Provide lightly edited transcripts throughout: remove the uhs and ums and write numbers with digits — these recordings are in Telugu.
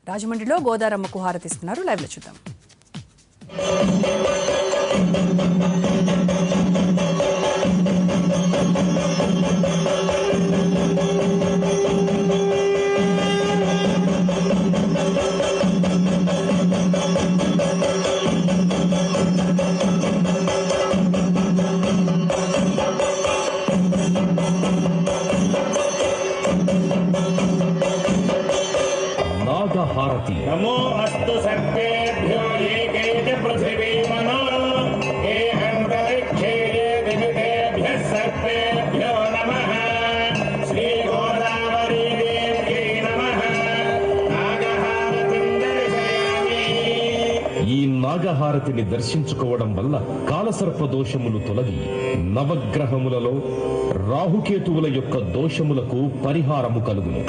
రాజమండ్రిలో గోదారమ్మకు హారతిస్తున్నారు. లైవ్లో చూద్దాం. नागहारती नमो अस्तु सर्वेभ्यो एके च पृथिवी मनो ये अन्तरिक्षे ये दिवितेभ्यः सर्वेभ्यो नमः. श्रीगोदावरी देव्यै नमः. नागहारतिं दर्शयामि. ఈ నాగహారతిని దర్శించుకోవడం వల్ల కాలసర్ప దోషములు తొలగి నవగ్రహములలో రాహుకేతువుల యొక్క దోషములకు పరిహారము కలుగును.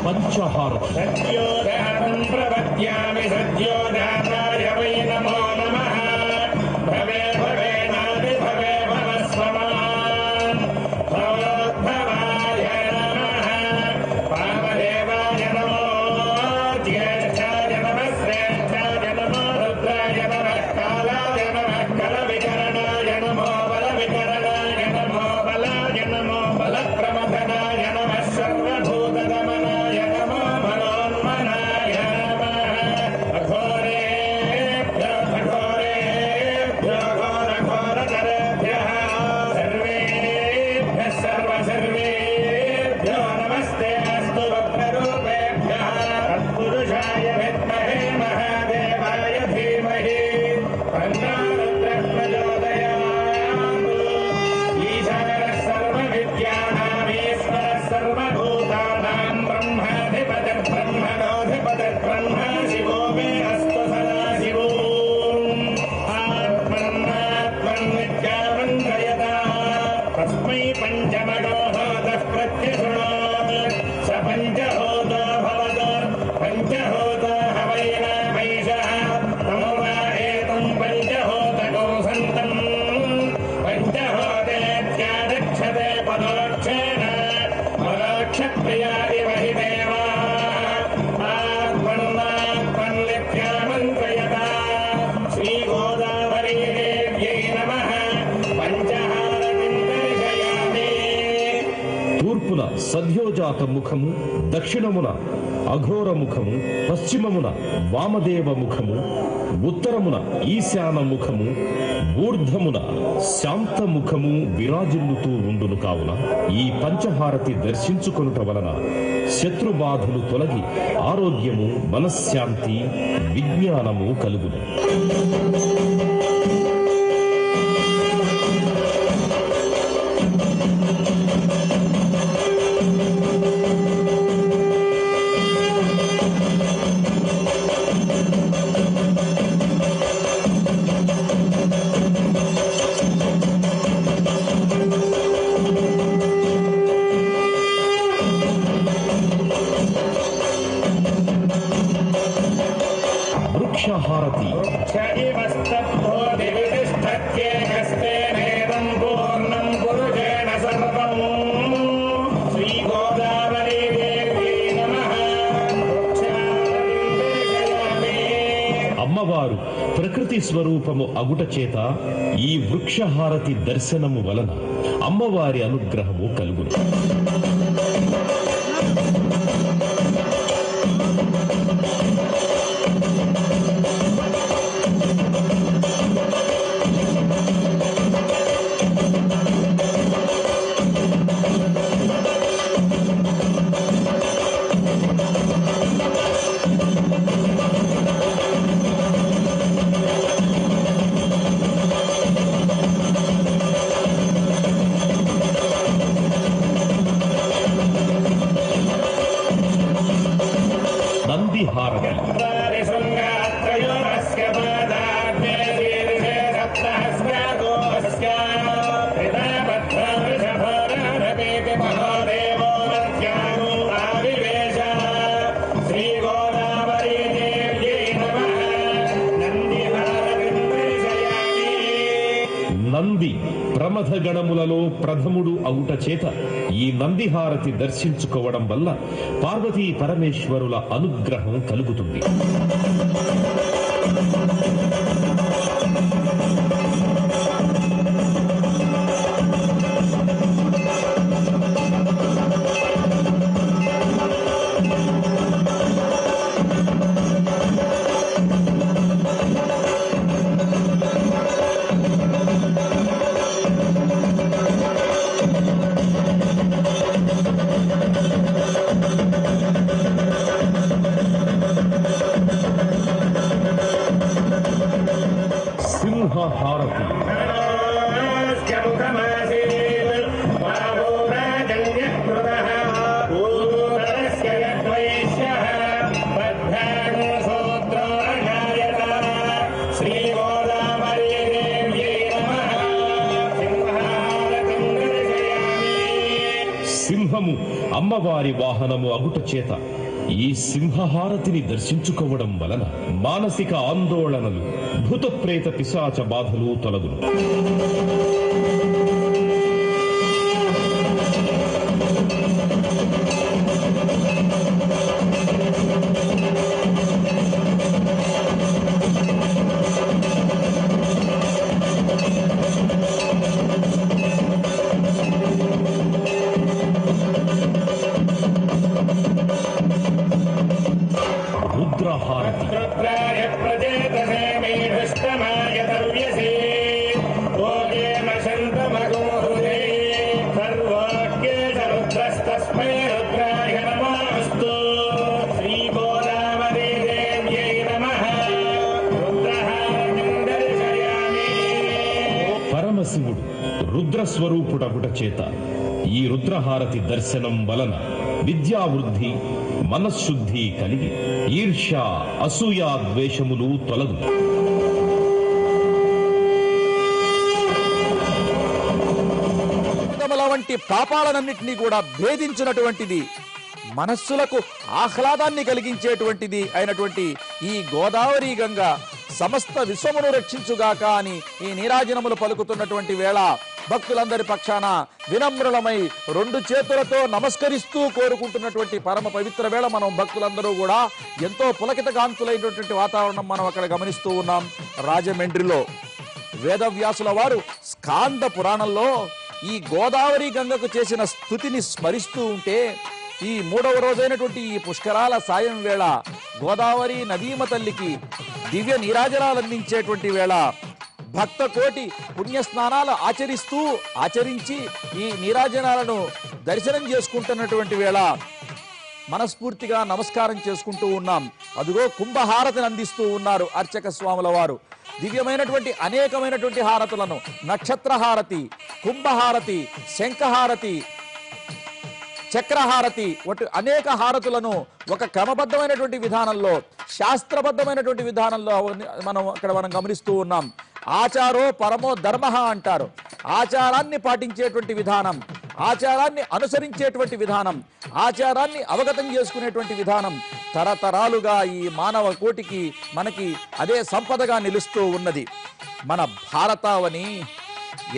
పంచహారతి सद्योजातं प्रपद्यामि सद्योजाताय वै नमो नमः. भवे भवेनादि भवे भवस्वमान्. भवोद्भवाय नमः. वामदेवाय नमो. ज्येष्ठाय नमः. श्रेष्ठाय नमो. रुद्राय नमः. कालाय नमः. कलविकरणाय नमो. बलविकरणाय नमो. बलाय नमो. बलप्रमथनाय नमः. सर्वभूतदमनाय नमो. मनोन्मनाय नमः. अघोरेभ्यो घोरेभ्यो घोरघोरतरेभ्यः सर्वेभ्यः सर्वसर्वेभ्यो नमस्ते अस्तु वक्ररूपेभ्यः. तत्पुरुषाय विद्महे महादेवाय धीमहि तन्नो रुद्रः प्रचोदयात्. ईशानः सर्वविद्यानाम् ईश्वरः सर्वभूतानां ब्रह्माधिपतिर्ब्रह्मणोऽधिपतिर्ब्रह्म शिवो मे अस्तु सदा शिवो. आत्मन्नात्मन्नित्यामन्त्रयता तस्मै पञ्चमगो होतः प्रत्यशृणोत्. स पञ्चहोतो भवतु. पञ्चहोतो हवैनामैषः तमो वा एतं पञ्चहोतकं सन्तम्. पञ्चहोतेत्यादक्षते पदोक्षेण परोक्षप्रिया इव हि देवाः. आत्मन्नात्मन्नित्यामन्त्रयता. श्रीगोदावरी देव्यै नमः. पञ्चहारतिं दर्शयामि. తూర్పున సద్యోజాత ముఖము, దక్షిణమున అఘోర ముఖము, పశ్చిమమున వామదేవ ముఖము, ఉత్తరమున ఈశాన ముఖము, ఊర్ధమున శాంత ముఖము విరాజిల్లుతూ ఉండును. కావున ఈ పంచహారతి దర్శించుకొనుట వలన శత్రుబాధలు తొలగి ఆరోగ్యము, మనశ్శాంతి, విజ్ఞానము కలుగును. వృక్షహారతి च इव स्तब्धो दिवि तिष्ठत्येकस्तेनेदं पूर्णं पुरुषेण सर्वम्. श्रीगोदावरी देव्यै नमः. वृक्षहारतिं दर्शयामि. అమ్మవారు ప్రకృతి స్వరూపము అగుట చేత ఈ వృక్షహారతి దర్శనము వలన అమ్మవారి అనుగ్రహము కలుగును. రథగణములలో ప్రథముడు అవుట చేత ఈ నందిహారతి దర్శించుకోవడం వల్ల పార్వతీ పరమేశ్వరుల అనుగ్రహం కలుగుతుంది. సింహహారతి. సింహము అమ్మవారి వాహనము అగుట చేత ఈ సింహహారతిని దర్శించుకోవడం వలన మానసిక ఆందోళనలు, భూతప్రేత పిశాచ బాధలు తొలగును. రుద్రహారతి. పరమశివుడు రుద్రస్వరూపుడగుట చేత ఈ రుద్రహారతి దర్శనం వలన విద్యావృద్ధి, మనశ్శుద్ధి కలిగి ఈర్ష్య, అసూయ, ద్వేషములు తొలగు. వంటి పాపాలన్నింటినీ కూడా భేదించినటువంటిది, మనస్సులకు ఆహ్లాదాన్ని కలిగించేటువంటిది అయినటువంటి ఈ గోదావరి గంగ సమస్త విశ్వమును రక్షించుగాక అని ఈ నీరాజనములు పలుకుతున్నటువంటి వేళ భక్తులందరి పక్షాన వినమ్రులమై రెండు చేతులతో నమస్కరిస్తూ కోరుకుంటున్నటువంటి పరమ పవిత్ర వేళ మనం భక్తులందరూ కూడా ఎంతో పులకితకాంతులైనటువంటి వాతావరణం మనం అక్కడ గమనిస్తూ ఉన్నాం. రాజమండ్రిలో వేదవ్యాసుల వారు స్కాంద పురాణంలో ఈ గోదావరి గంగకు చేసిన స్తుతిని స్మరిస్తూ ఉంటే ఈ 3వ రోజైనటువంటి ఈ పుష్కరాల సాయం వేళ గోదావరి నదీమ తల్లికి దివ్య నీరాజనాలు అందించేటువంటి వేళ భక్త కోటి పుణ్యస్నానాలు ఆచరించి ఈ నీరాజనాలను దర్శనం చేసుకుంటున్నటువంటి వేళ మనస్ఫూర్తిగా నమస్కారం చేసుకుంటూ ఉన్నాం. అదిగో కుంభహారతిని అందిస్తూ ఉన్నారు అర్చక స్వాముల వారు. దివ్యమైనటువంటి అనేకమైనటువంటి హారతులను, నక్షత్రహారతి, కుంభహారతి, శంఖహారతి, చక్రహారతి వంటి అనేక హారతులను ఒక క్రమబద్ధమైనటువంటి విధానంలో, శాస్త్రబద్ధమైనటువంటి విధానంలో మనం గమనిస్తూ ఉన్నాం. ఆచారో పరమో ధర్మ అంటారు. ఆచారాన్ని పాటించేటువంటి విధానం, ఆచారాన్ని అనుసరించేటువంటి విధానం, ఆచారాన్ని అవగతం చేసుకునేటువంటి విధానం తరతరాలుగా ఈ మానవ కోటికి మనకి అదే సంపదగా నిలుస్తూ ఉన్నది. మన భారతావని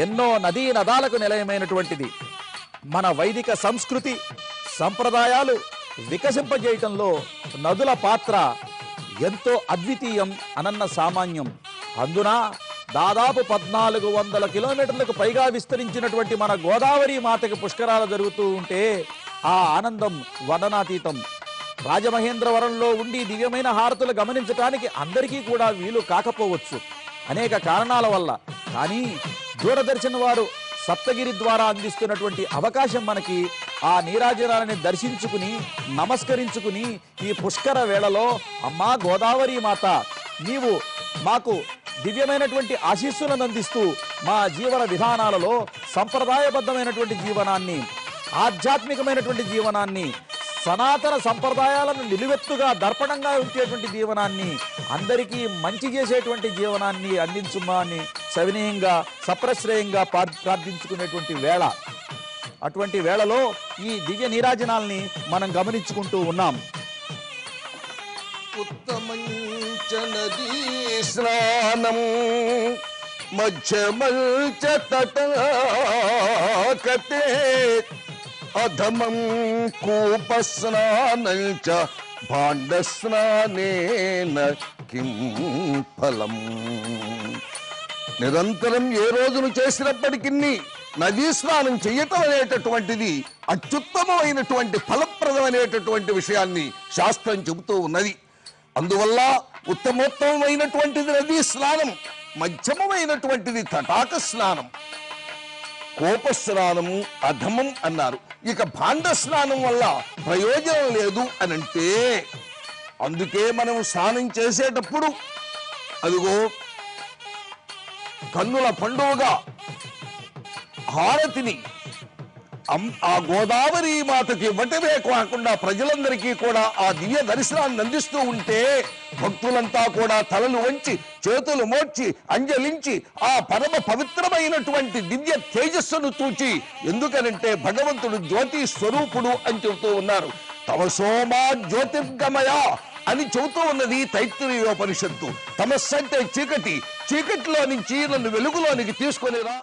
ఎన్నో నదీ నదాలకు నిలయమైనటువంటిది. మన వైదిక సంస్కృతి సంప్రదాయాలు వికసింపజేయటంలో నదుల పాత్ర ఎంతో అద్వితీయం, అనన్న సామాన్యం. అందున దాదాపు 1400 కిలోమీటర్లకు పైగా విస్తరించినటువంటి మన గోదావరి మాతకి పుష్కరాలు జరుగుతూ ఉంటే ఆ ఆనందం వర్ణనాతీతం. రాజమహేంద్రవరంలో ఉండి దివ్యమైన హారతులు గమనించడానికి అందరికీ కూడా వీలు కాకపోవచ్చు అనేక కారణాల వల్ల. కానీ దూరదర్శన్ వారు సప్తగిరి ద్వారా అందిస్తున్నటువంటి అవకాశం మనకి ఆ నీరాజనాలని దర్శించుకుని నమస్కరించుకుని ఈ పుష్కర వేళలో అమ్మా గోదావరి మాత నీవు మాకు దివ్యమైనటువంటి ఆశీస్సులను అందిస్తూ మా జీవన విధానాలలో సంప్రదాయబద్ధమైనటువంటి జీవనాన్ని, ఆధ్యాత్మికమైనటువంటి జీవనాన్ని, సనాతన సంప్రదాయాలను నిలువెత్తుగా దర్పణంగా ఉంచేటువంటి జీవనాన్ని, అందరికీ మంచి చేసేటువంటి జీవనాన్ని అందించుమా అని సవినయంగా సప్రశ్రయంగా ప్రార్థించుకునేటువంటి వేళ. అటువంటి వేళలో ఈ దివ్య నీరాజనాల్ని మనం గమనించుకుంటూ ఉన్నాం. ఉత్తమంచ నదీ స్నానం మధ్యమల్చ తటాకతే అధమం కూపస్నానంచ భాండస్నానేన కిం ఫలం. నిరంతరం ఏ రోజును చేసినప్పటికీ నదీ స్నానం చెయ్యటం అనేటటువంటిది అత్యుత్తమమైనటువంటి ఫలప్రదమైనటువంటి విషయాన్ని శాస్త్రం చెబుతూ ఉన్నది. అందువల్ల ఉత్తమోత్తమైనటువంటిది నదీ స్నానం, మధ్యమమైనటువంటిది తటాక స్నానం, కోప స్నానము అధమం అన్నారు. ఇక భాండ స్నానం వల్ల ప్రయోజనం లేదు అనంటే, అందుకే మనం స్నానం చేసేటప్పుడు అదిగో కన్నుల పండుగగా హారతిని ఆ గోదావరి మాతకి ఇవ్వటమే కాకుండా ప్రజలందరికీ కూడా ఆ దివ్య దర్శనాన్ని అందిస్తూ ఉంటే భక్తులంతా కూడా తలలు వంచి చేతులు మోడ్చి అంజలించి ఆ పరమ పవిత్రమైనటువంటి దివ్య తేజస్సును చూచి, ఎందుకనంటే భగవంతుడు జ్యోతి స్వరూపుడు అని చెబుతూ ఉన్నారు. తమసోమా జ్యోతిర్గమయ అని చెబుతూ ఉన్నది తైత్తిరీయోపనిషత్తు. తమస్సు అంటే చీకటి, చీకటిలో నుంచి నన్ను వెలుగులోనికి తీసుకొనిరా.